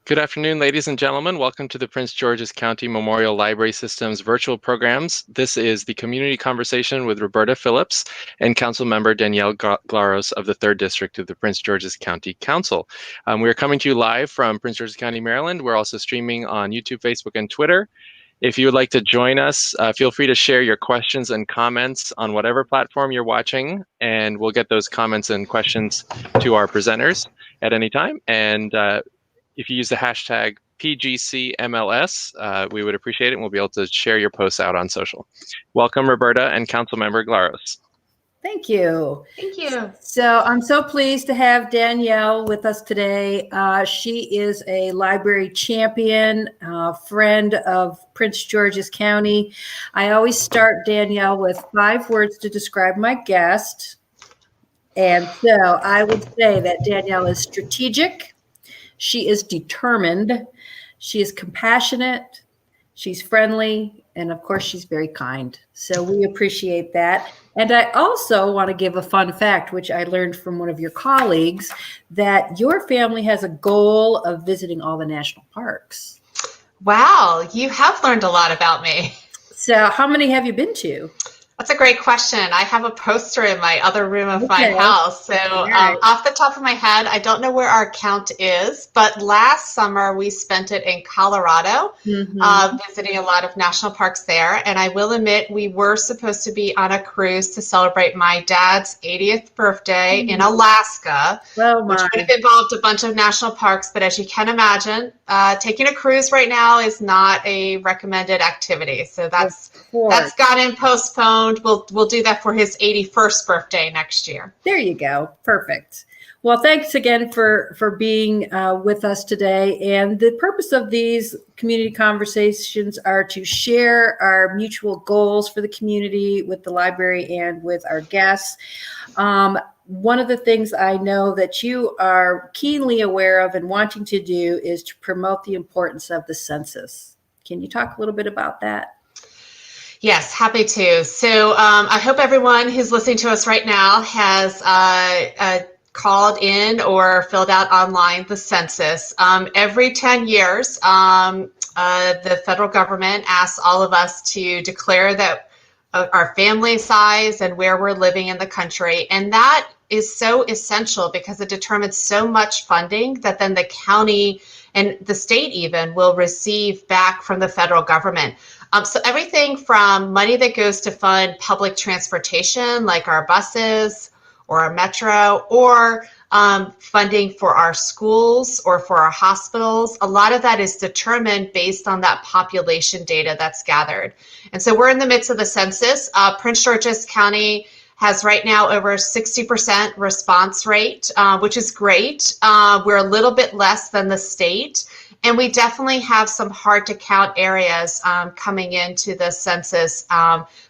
Good afternoon, ladies and gentlemen. Welcome to the Prince George's County Memorial Library System's virtual programs. This is the Community Conversation with Roberta Phillips and Council Member Dannielle Glaros of the 3rd District of the Prince George's County Council. We are coming to you live from Prince George's County, Maryland. We're also streaming on YouTube, Facebook, and Twitter. If you would like to join us, feel free to share your questions and comments on whatever platform you're watching, and we'll get those comments and questions to our presenters at any time. And if you use the hashtag PGCMLS, we would appreciate it, and we'll be able to share your posts out on social. Welcome, Roberta and Council Member Glaros. Thank you. Thank you. So I'm so pleased to have Dannielle with us today. She is a library champion, friend of Prince George's County. I always start, Dannielle, with 5 words to describe my guest. And so I would say that Dannielle is strategic. She is determined, she is compassionate, she's friendly, and of course, she's very kind. So we appreciate that. And I also want to give a fun fact, which I learned from one of your colleagues, that your family has a goal of visiting all the national parks. Wow, you have learned a lot about me. So how many have you been to? That's a great question. I have a poster in my other room of my house. So off the top of my head, I don't know where our count is, but last summer we spent it in Colorado, visiting a lot of national parks there. And I will admit, we were supposed to be on a cruise to celebrate my dad's 80th birthday in Alaska, which would have involved a bunch of national parks. But as you can imagine, taking a cruise right now is not a recommended activity. So that's gotten postponed. We'll do that for his 81st birthday next year. There you go. Perfect. Well, thanks again for being with us today. And the purpose of these community conversations are to share our mutual goals for the community with the library and with our guests. One of the things I know that you are keenly aware of and wanting to do is to promote the importance of the census. Can you talk a little bit about that? Yes, happy to. So I hope everyone who's listening to us right now has called in or filled out online the census. Every 10 years, the federal government asks all of us to declare that our family size and where we're living in the country. And that is so essential because it determines so much funding that then the county and the state even will receive back from the federal government. So everything from money that goes to fund public transportation, like our buses or our metro, or funding for our schools or for our hospitals, a lot of that is determined based on that population data that's gathered. And so we're in the midst of the census. Prince George's County has right now over 60% response rate, which is great. We're a little bit less than the state. And we definitely have some hard to count areas coming into the census.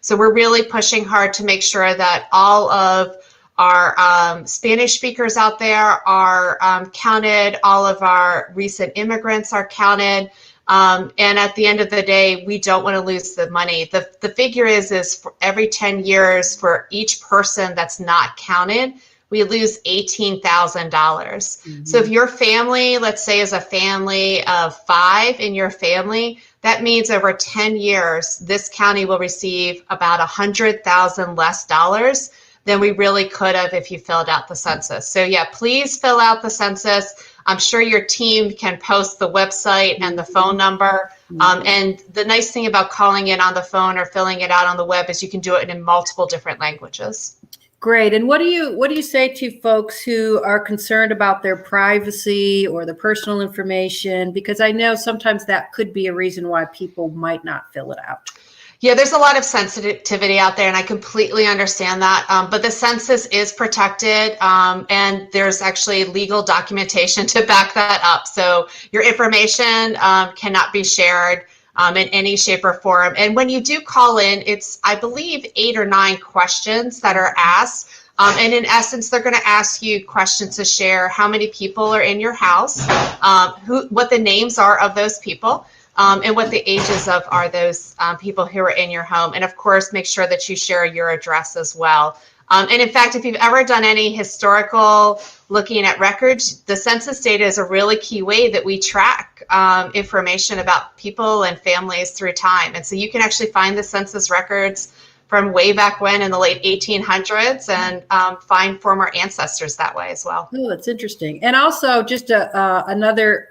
So we're really pushing hard to make sure that all of our Spanish speakers out there are counted, all of our recent immigrants are counted. And at the end of the day, we don't want to lose the money. The figure is for every 10 years for each person that's not counted, we lose $18,000. So if your family, let's say, is a family of 5 in your family, that means over 10 years, this county will receive about $100,000 less dollars than we really could have if you filled out the census. So yeah, please fill out the census. I'm sure your team can post the website and the phone number. And the nice thing about calling in on the phone or filling it out on the web is you can do it in multiple different languages. Great. And what do you say to folks who are concerned about their privacy or the personal information? Because I know sometimes that could be a reason why people might not fill it out. Yeah, there's a lot of sensitivity out there, and I completely understand that. But the census is protected, and there's actually legal documentation to back that up. So your information cannot be shared in any shape or form. And when you do call in, it's, I believe, 8 or 9 questions that are asked. And in essence, they're going to ask you questions to share how many people are in your house, what the names are of those people, and what the ages of are those people who are in your home. And of course, make sure that you share your address as well. And in fact, if you've ever done any historical looking at records, the census data is a really key way that we track information about people and families through time. And so you can actually find the census records from way back when in the late 1800s and find former ancestors that way as well. Oh, that's interesting. And also just another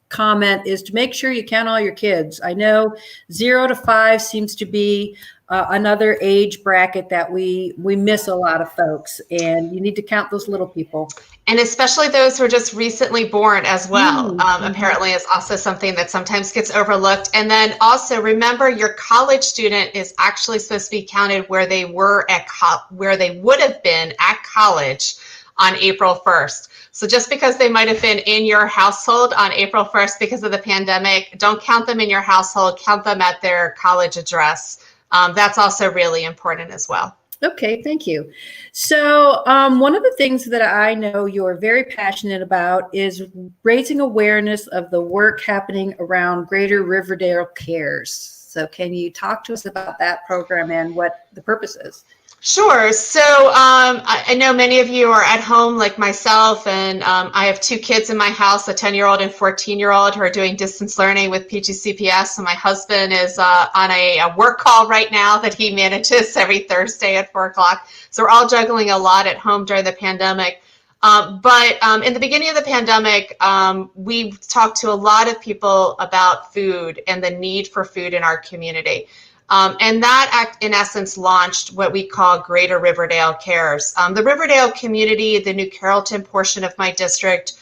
comment is to make sure you count all your kids. I know 0 to 5 seems to be another age bracket that we miss a lot of folks, and you need to count those little people. And especially those who are just recently born as well. Apparently is also something that sometimes gets overlooked. And then also remember, your college student is actually supposed to be counted where they were at where they would have been at college on April 1st. So just because they might have been in your household on April 1st because of the pandemic, don't count them in your household, count them at their college address. That's also really important as well. Okay, thank you. So one of the things that I know you're very passionate about is raising awareness of the work happening around Greater Riverdale Cares. So can you talk to us about that program and what the purpose is? Sure. So I know many of you are at home like myself, and I have 2 kids in my house, a 10-year-old and 14-year-old, who are doing distance learning with PGCPS. And my husband is on a work call right now that he manages every Thursday at 4 o'clock. So we're all juggling a lot at home during the pandemic. But in the beginning of the pandemic, we talked to a lot of people about food and the need for food in our community. And that, in essence, launched what we call Greater Riverdale Cares. The Riverdale community, the New Carrollton portion of my district,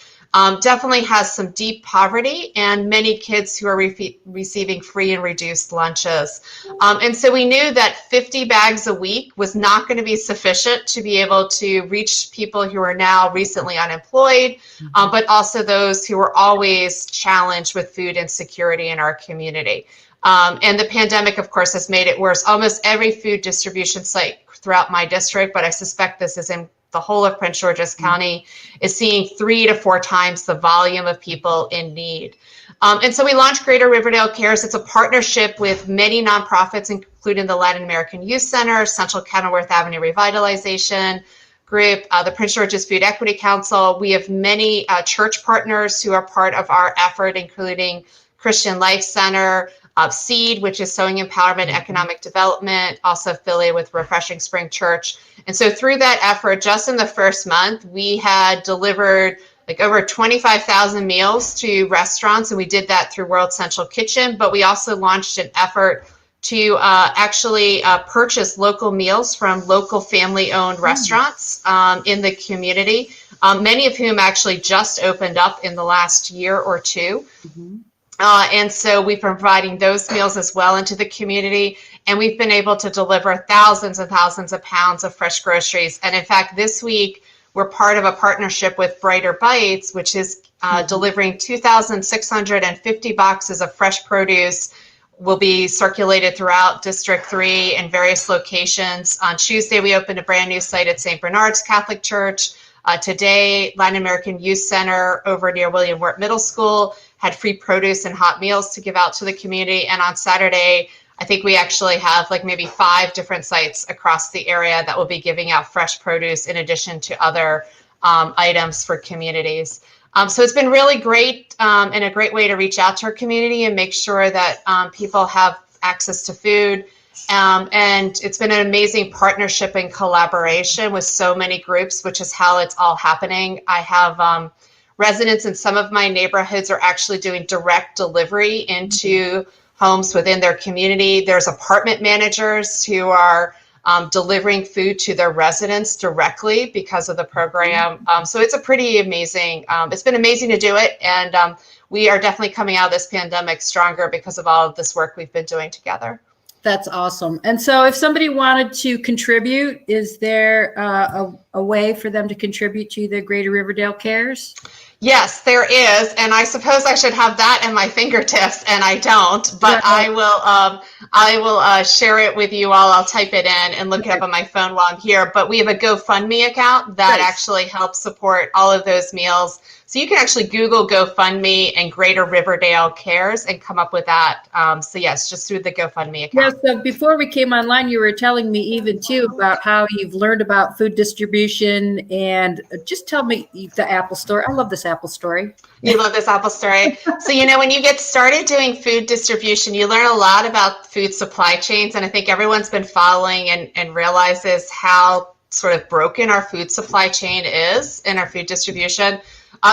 definitely has some deep poverty and many kids who are receiving free and reduced lunches. And so we knew that 50 bags a week was not going to be sufficient to be able to reach people who are now recently unemployed, but also those who are always challenged with food insecurity in our community. And the pandemic, of course, has made it worse. Almost every food distribution site throughout my district, but I suspect this is in the whole of Prince George's County, is seeing 3 to 4 times the volume of people in need. And so we launched Greater Riverdale Cares. It's a partnership with many nonprofits, including the Latin American Youth Center, Central Kenilworth Avenue Revitalization Group, the Prince George's Food Equity Council. We have many church partners who are part of our effort, including Christian Life Center, SEED, which is Sewing Empowerment Economic Development, also affiliated with Refreshing Spring Church. And so through that effort, just in the first month, we had delivered like over 25,000 meals to restaurants, and we did that through World Central Kitchen, but we also launched an effort to actually purchase local meals from local family-owned restaurants in the community, many of whom actually just opened up in the last year or two. And so we've been providing those meals as well into the community, and we've been able to deliver thousands and thousands of pounds of fresh groceries. And in fact, this week, we're part of a partnership with Brighter Bites, which is delivering 2,650 boxes of fresh produce. Will be circulated throughout District 3 in various locations. On Tuesday, we opened a brand new site at St. Bernard's Catholic Church. Today, Latin American Youth Center over near William Wirt Middle School had free produce and hot meals to give out to the community. And on Saturday, I think we actually have like maybe 5 different sites across the area that will be giving out fresh produce in addition to other items for communities. So it's been really great and a great way to reach out to our community and make sure that people have access to food. And it's been an amazing partnership and collaboration with so many groups, which is how it's all happening. I have residents in some of my neighborhoods are actually doing direct delivery into homes within their community. There's apartment managers who are delivering food to their residents directly because of the program. So it's a pretty amazing, it's been amazing to do it. And we are definitely coming out of this pandemic stronger because of all of this work we've been doing together. That's awesome. And so if somebody wanted to contribute, is there a way for them to contribute to the Greater Riverdale Cares? Yes, there is, and I suppose I should have that in my fingertips, and I don't. But I will share it with you all. I'll type it in and look it up on my phone while I'm here. But we have a GoFundMe account that actually helps support all of those meals. So you can actually Google GoFundMe and Greater Riverdale Cares and come up with that. So yes, just through the GoFundMe account. Yeah, so before we came online, you were telling me even too about how you've learned about food distribution, and just tell me the Apple story. I love this Apple story. You love this Apple story. So, when you get started doing food distribution, you learn a lot about food supply chains. And I think everyone's been following and realizes how sort of broken our food supply chain is in our food distribution.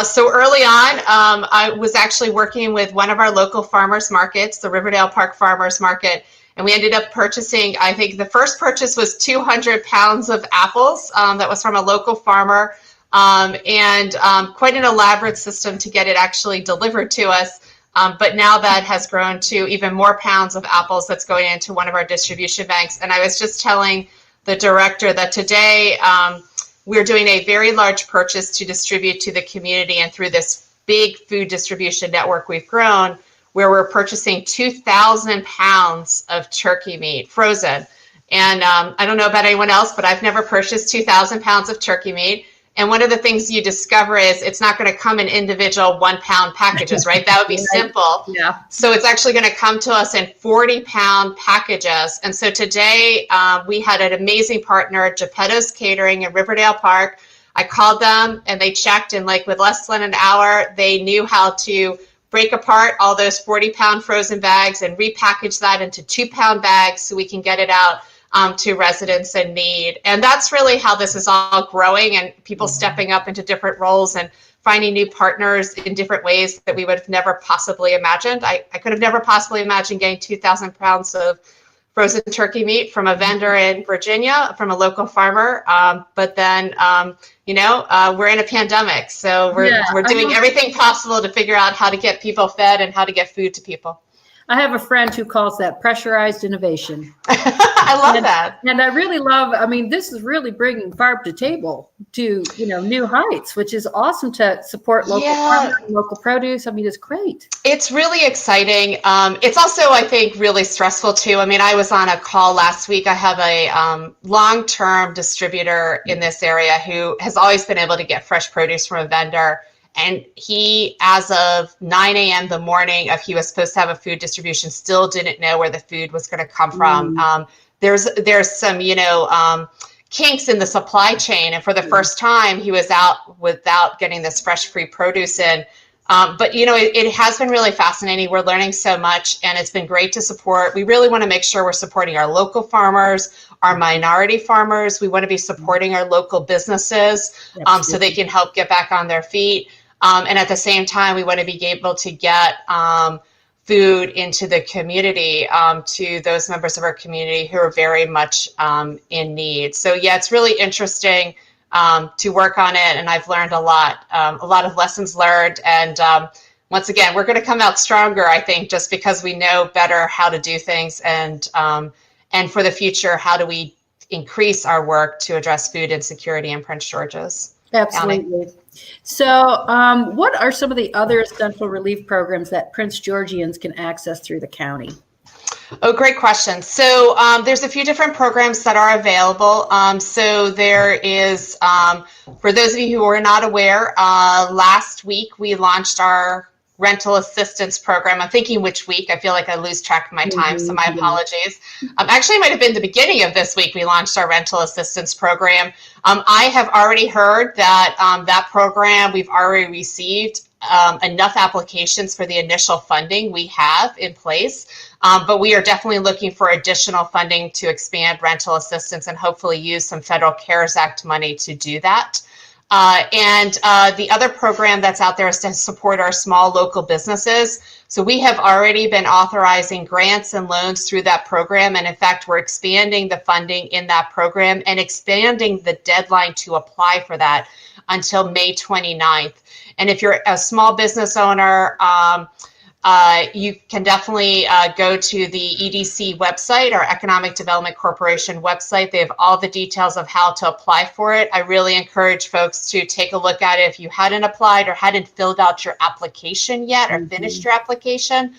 So early on, I was actually working with one of our local farmers markets, the Riverdale Park Farmers Market, and we ended up purchasing, I think the first purchase was 200 pounds of apples that was from a local farmer, and quite an elaborate system to get it actually delivered to us. But now that has grown to even more pounds of apples that's going into one of our distribution banks. And I was just telling the director that today, we're doing a very large purchase to distribute to the community, and through this big food distribution network we've grown, where we're purchasing 2,000 pounds of turkey meat, frozen. And I don't know about anyone else, but I've never purchased 2,000 pounds of turkey meat. And one of the things you discover is it's not going to come in individual 1 pound packages, right? That would be simple. Yeah. So it's actually going to come to us in 40-pound packages. And so today we had an amazing partner, Geppetto's Catering in Riverdale Park. I called them and they checked, and like with less than an hour, they knew how to break apart all those 40-pound frozen bags and repackage that into 2-pound bags so we can get it out to residents in need. And that's really how this is all growing, and people stepping up into different roles and finding new partners in different ways that we would have never possibly imagined. I could have never possibly imagined getting 2,000 pounds of frozen turkey meat from a vendor in Virginia, from a local farmer. But then, we're in a pandemic. So we're doing everything possible to figure out how to get people fed and how to get food to people. I have a friend who calls that pressurized innovation. I love that. And I really love, this is really bringing farm to table to, new heights, which is awesome to support local farmers, local produce. It's great. It's really exciting. It's also, I think, really stressful too. I was on a call last week. I have a long-term distributor in this area who has always been able to get fresh produce from a vendor. And he, as of 9 a.m. the morning of he was supposed to have a food distribution, still didn't know where the food was going to come from. There's some, kinks in the supply chain. And for the first time, he was out without getting this fresh, free produce in. But, it has been really fascinating. We're learning so much, and it's been great to support. We really want to make sure we're supporting our local farmers, our minority farmers. We want to be supporting our local businesses so they can help get back on their feet. And at the same time, we want to be able to get food into the community, to those members of our community who are very much in need. So yeah, it's really interesting to work on it, and I've learned a lot of lessons learned. And once again, we're going to come out stronger, I think, just because we know better how to do things, and for the future, how do we increase our work to address food insecurity in Prince George's Absolutely. County. So what are some of the other essential relief programs that Prince Georgians can access through the county? Oh, great question. So there's a few different programs that are available. So there is, for those of you who are not aware, last week we launched our rental assistance program. I'm thinking which week. I feel like I lose track of my time, so my apologies. Actually, it might have been the beginning of this week we launched our rental assistance program. I have already heard that that program, we've already received enough applications for the initial funding we have in place. But we are definitely looking for additional funding to expand rental assistance and hopefully use some federal CARES Act money to do that. And the other program that's out there is to support our small local businesses. So we have already been authorizing grants and loans through that program. And in fact, we're expanding the funding in that program and expanding the deadline to apply for that until May 29th. And if you're a small business owner, you can definitely go to the EDC website, our Economic Development Corporation website. They have all the details of how to apply for it. I really encourage folks to take a look at it if you hadn't applied or hadn't filled out your application yet or finished your application.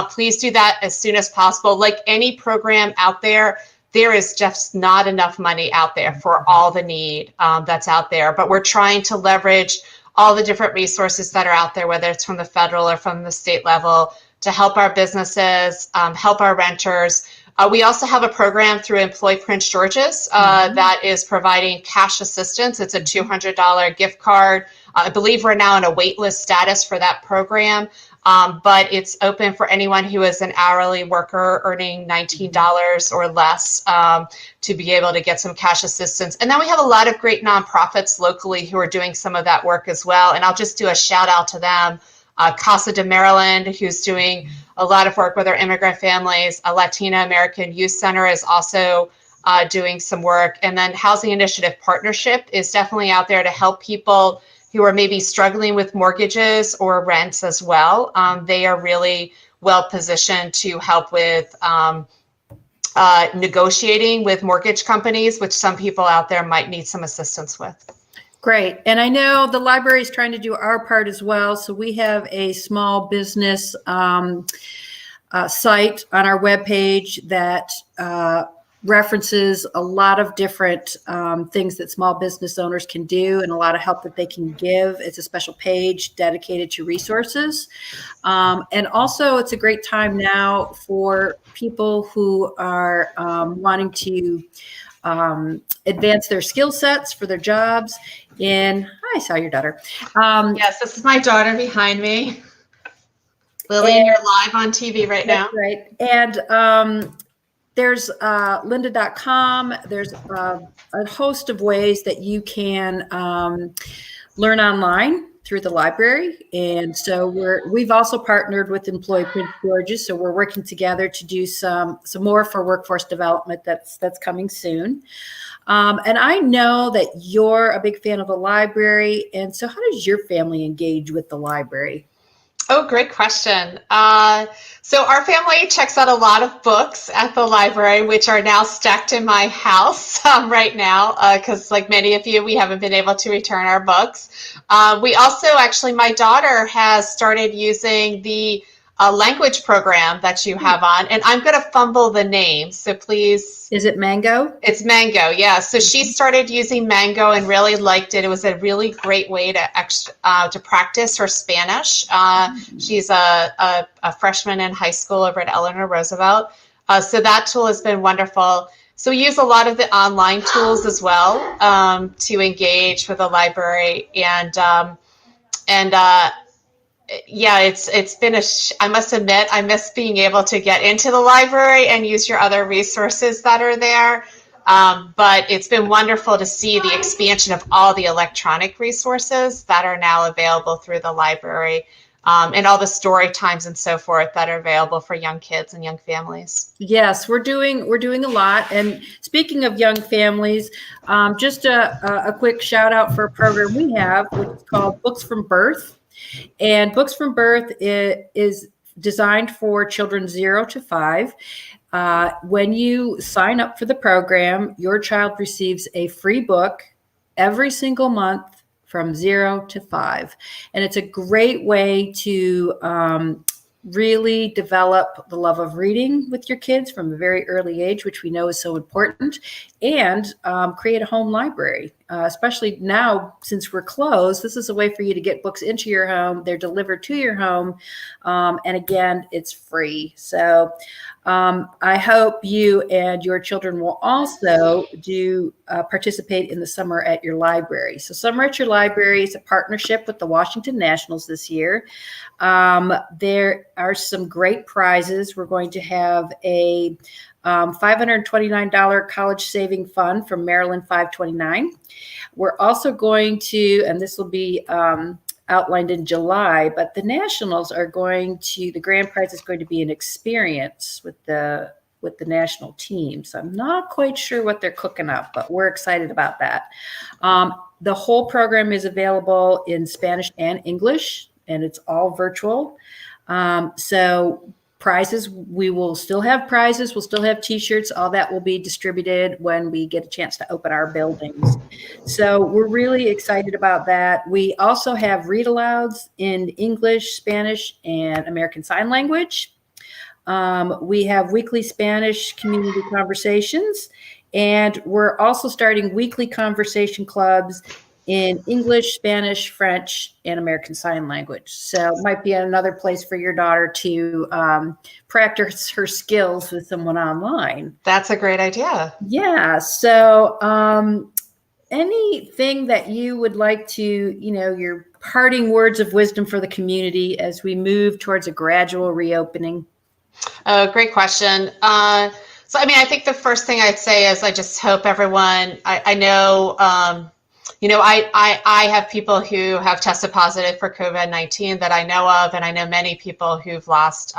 Please do that as soon as possible. Like any program out there, there is just not enough money out there for all the need that's out there. But we're trying to leverage all the different resources that are out there, whether it's from the federal or from the state level, to help our businesses, help our renters. We also have a program through Employ Prince George's that is providing cash assistance. It's a $200 gift card. I believe we're now in a wait list status for that program, but it's open for anyone who is an hourly worker earning $19 or less to be able to get some cash assistance. And then we have a lot of great nonprofits locally who are doing some of that work as well. And I'll just do a shout out to them. Casa de Maryland, who's doing a lot of work with our immigrant families. A Latina American Youth Center is also doing some work. And then Housing Initiative Partnership is definitely out there to help people who are maybe struggling with mortgages or rents as well. They are really well positioned to help with negotiating with mortgage companies, which some people out there might need some assistance with. Great. And I know the library is trying to do our part as well. So we have a small business site on our webpage that references a lot of different things that small business owners can do and a lot of help that they can give. It's a special page dedicated to resources. And also it's a great time now for people who are wanting to advance their skill sets for their jobs. I saw your daughter. Yes, this is my daughter behind me. Lillian, you're live on TV right now. Right. And there's lynda.com. There's a host of ways that you can learn online through the library. And so we've also partnered with Employ Prince George's. So we're working together to do some more for workforce development that's coming soon. And I know that you're a big fan of the library. And so how does your family engage with the library? Oh, great question. So our family checks out a lot of books at the library, which are now stacked in my house right now, because like many of you, we haven't been able to return our books. We also actually, my daughter has started using the language program that you have on, and I'm going to fumble the name, so please. Is it Mango? It's Mango, yeah. So she started using Mango and really liked it. It was a really great way to practice her Spanish. She's a freshman in high school over at Eleanor Roosevelt. So that tool has been wonderful. So we use a lot of the online tools as well to engage with the library, yeah, it's been I must admit, I miss being able to get into the library and use your other resources that are there. But it's been wonderful to see the expansion of all the electronic resources that are now available through the library, and all the story times and so forth that are available for young kids and young families. Yes, we're doing a lot. And speaking of young families, just a quick shout out for a program we have, which is called Books from Birth. And Books from Birth is designed for children 0 to 5. When you sign up for the program, your child receives a free book every single month from 0 to 5. And it's a great way to really develop the love of reading with your kids from a very early age, which we know is so important, and create a home library, especially now since we're closed. This is a way for you to get books into your home. They're delivered to your home. And again, it's free. So I hope you and your children will also participate in the Summer at Your Library. So Summer at Your Library is a partnership with the Washington Nationals this year. There are some great prizes. We're going to have a $529 college saving fund from Maryland 529. We're also going to, and this will be outlined in July, but the Nationals are the grand prize is going to be an experience with the national team. So I'm not quite sure what they're cooking up, but we're excited about that. The whole program is available in Spanish and English, and it's all virtual. So prizes, we will still have prizes. We'll still have T-shirts. All that will be distributed when we get a chance to open our buildings. So we're really excited about that. We also have read alouds in English, Spanish, and American Sign Language. We have weekly Spanish community conversations, and we're also starting weekly conversation clubs in English, Spanish, French, and American Sign Language. So it might be another place for your daughter to practice her skills with someone online. That's a great idea. Yeah. So anything that you would like to, your parting words of wisdom for the community as we move towards a gradual reopening? Great question. So, I think the first thing I'd say is I just hope everyone, I know, I have people who have tested positive for COVID-19 that I know of, and I know many people who've lost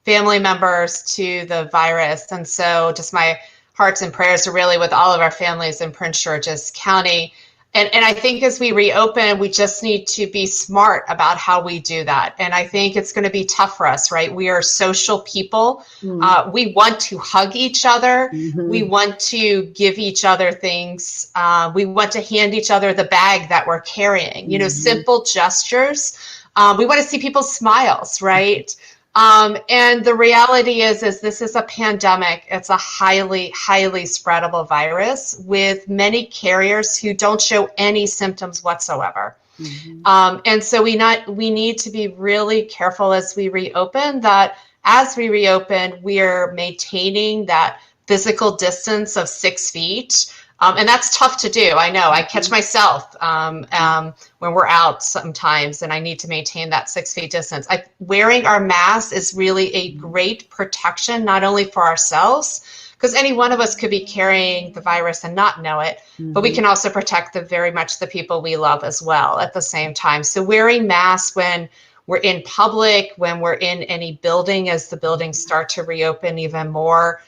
family members to the virus. And so just my hearts and prayers are really with all of our families in Prince George's County. And I think as we reopen, we just need to be smart about how we do that. And I think it's going to be tough for us, right? We are social people. Mm-hmm. We want to hug each other. Mm-hmm. We want to give each other things. We want to hand each other the bag that we're carrying, mm-hmm. Simple gestures. We want to see people's smiles, right? And the reality is this is a pandemic. It's a highly, highly spreadable virus with many carriers who don't show any symptoms whatsoever. Mm-hmm. And so we need to be really careful as we reopen, that as we reopen, we're maintaining that physical distance of 6 feet. And that's tough to do. I know. I catch myself when we're out sometimes, and I need to maintain that 6 feet distance. Wearing our mask is really a great protection, not only for ourselves, because any one of us could be carrying the virus and not know it, mm-hmm. but we can also protect very much the people we love as well at the same time. So wearing masks when we're in public, when we're in any building, as the buildings start to reopen even more,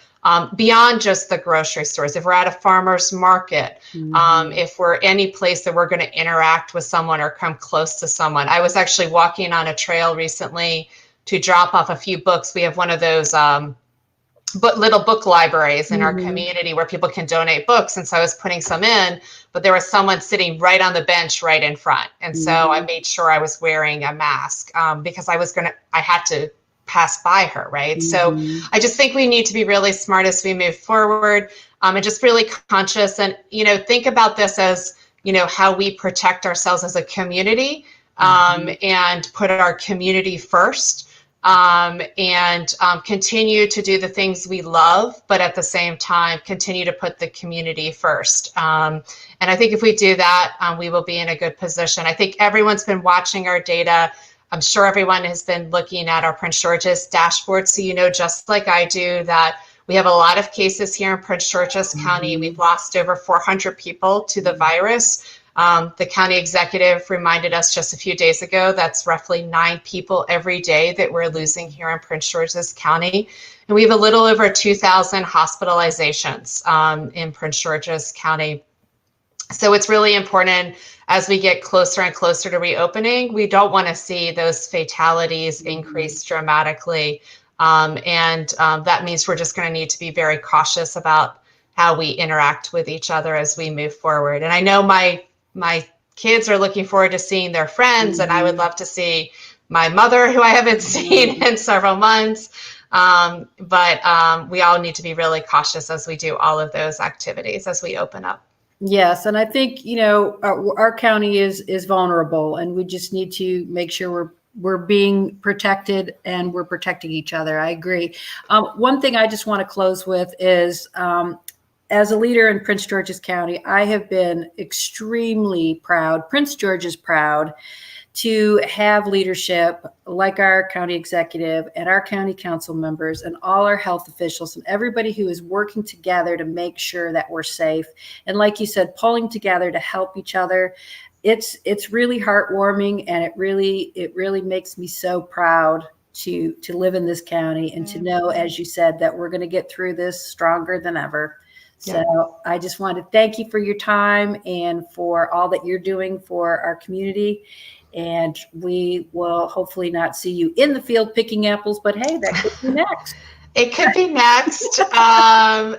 beyond just the grocery stores, if we're at a farmer's market, mm-hmm. If we're any place that we're going to interact with someone or come close to someone. I was actually walking on a trail recently to drop off a few books. We have one of those little book libraries in mm-hmm. our community where people can donate books. And so I was putting some in, but there was someone sitting right on the bench right in front. And mm-hmm. so I made sure I was wearing a mask because I had to pass by her, right? Mm-hmm. So I just think we need to be really smart as we move forward, and just really conscious and, think about this as, how we protect ourselves as a community, mm-hmm. And put our community first, and continue to do the things we love, but at the same time, continue to put the community first. And I think if we do that, we will be in a good position. I think everyone's been watching our data. I'm sure everyone has been looking at our Prince George's dashboard. So, just like I do, that we have a lot of cases here in Prince George's mm-hmm. County. We've lost over 400 people to the virus. The county executive reminded us just a few days ago, that's roughly 9 people every day that we're losing here in Prince George's County. And we have a little over 2,000 hospitalizations in Prince George's County. So it's really important as we get closer and closer to reopening. We don't want to see those fatalities increase dramatically. And that means we're just going to need to be very cautious about how we interact with each other as we move forward. And I know my kids are looking forward to seeing their friends, mm-hmm. and I would love to see my mother, who I haven't seen in several months. But we all need to be really cautious as we do all of those activities as we open up. Yes. And I think, our county is vulnerable, and we just need to make sure we're being protected and we're protecting each other. I agree. One thing I just want to close with is, as a leader in Prince George's County, I have been extremely proud. Prince George is proud to have leadership like our county executive and our county council members and all our health officials and everybody who is working together to make sure that we're safe. And like you said, pulling together to help each other. It's really heartwarming, and it really makes me so proud to live in this county and to know, as you said, that we're going to get through this stronger than ever. So I just want to thank you for your time and for all that you're doing for our community. And we will hopefully not see you in the field picking apples, but hey, that could be next. It could be next.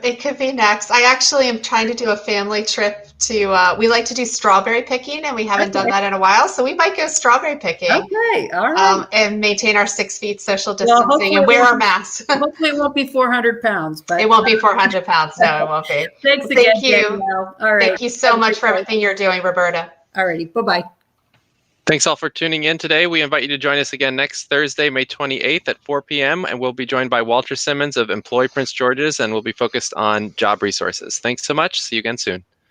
It could be next. I actually am trying to do a family trip we like to do strawberry picking, and we haven't done that in a while, so we might go strawberry picking. Okay, all right. And maintain our 6 feet social distancing and wear our masks. Hopefully it won't be 400 pounds, but it won't be 400 pounds. No, it won't be. Thanks Well, again, thank you. Danielle. All right. Thank you so much for everything you're doing, Roberta. All righty. Bye-bye. Thanks all for tuning in today. We invite you to join us again next Thursday, May 28th at 4 p.m. And we'll be joined by Walter Simmons of Employ Prince George's, and we'll be focused on job resources. Thanks so much. See you again soon.